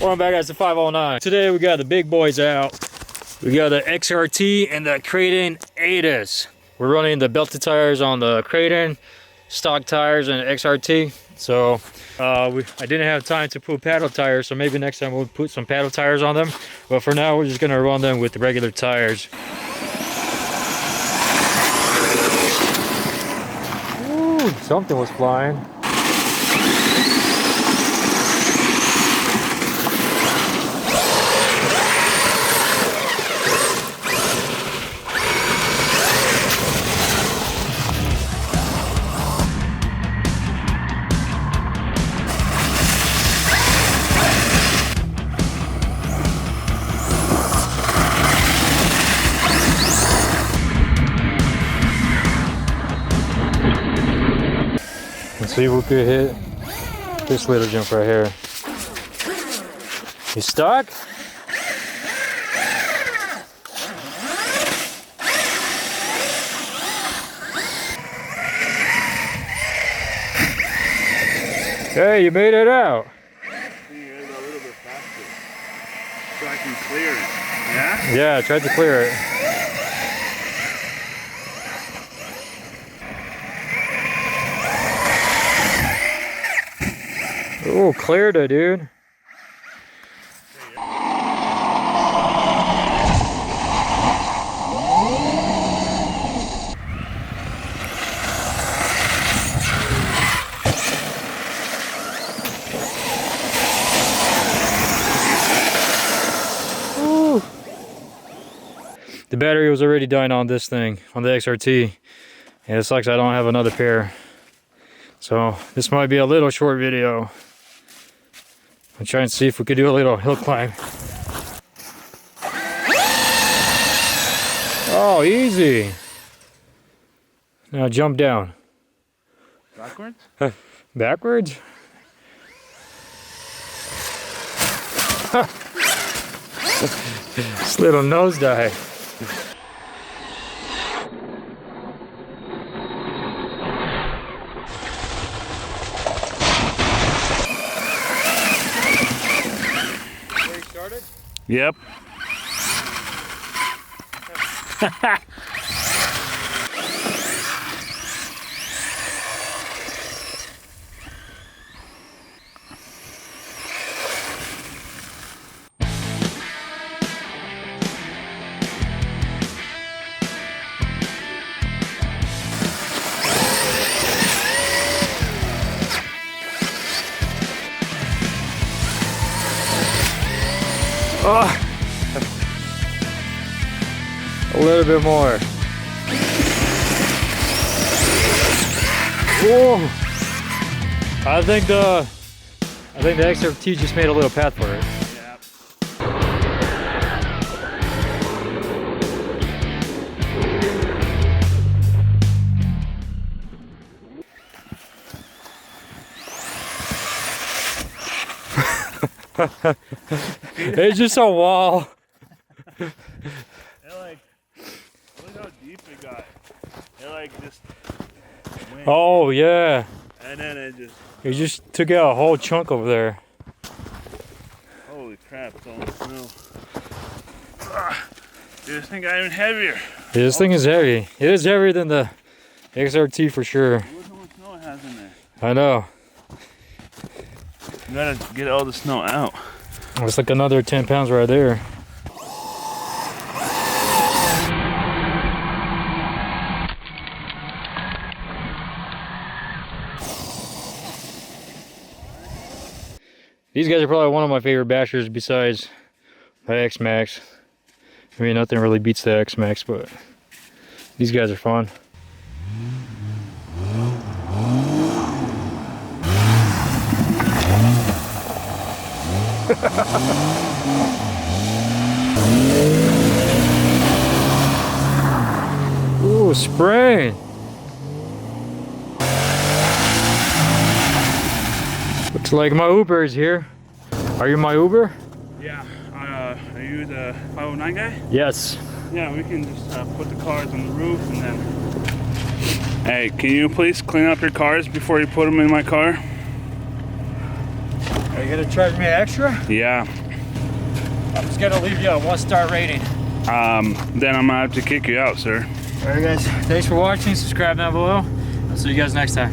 Welcome back, guys, to 509. Today we got the big boys out. We got the Xrt and the Kraton ATIS. We're running the belted tires on the Kraton, stock tires and Xrt. So I didn't have time to put paddle tires, so maybe next time we'll put some paddle tires on them. But for now, we're just gonna run them with the regular tires. Ooh, something was flying. Let's see if we could hit this little jump right here. You stuck? Hey, you made it out. You gotta go a little bit faster so I can clear it. Yeah? Yeah, I tried to clear it. Oh, cleared it, dude. Ooh. The battery was already dying on this thing, on the Xrt. And it sucks I don't have another pair. So this might be a little short video. I'm trying to see if we could do a little hill climb. Oh, easy. Now jump down. Backwards? Backwards? This little nosedive. Yep. Oh. A little bit more. Whoa! I think the Xrt just made a little path for it. Yeah. It's just a wall. It like, look how deep it got. It like just went. Oh yeah. And then It just took out a whole chunk over there. holy crap, it's all in snow. Dude, this thing got even heavier. Yeah, this thing is heavy. It is heavier than the Xrt for sure. Look how much snow it has in there. I know. You gotta get all the snow out. It's like another 10 pounds right there. These guys are probably one of my favorite bashers besides the X-Max. I mean, nothing really beats the X-Max, but these guys are fun. Ooh, spraying. Looks like my Uber is here. Are you my Uber? Yeah. Are you the 509 guy? Yes. Yeah, we can just put the cars on the roof and then... Hey, can you please clean up your cars before you put them in my car? Are you gonna charge me extra? Yeah. I'm just gonna leave you a 1-star rating. Then I'm gonna have to kick you out, sir. Alright guys, thanks for watching. Subscribe down below. I'll see you guys next time.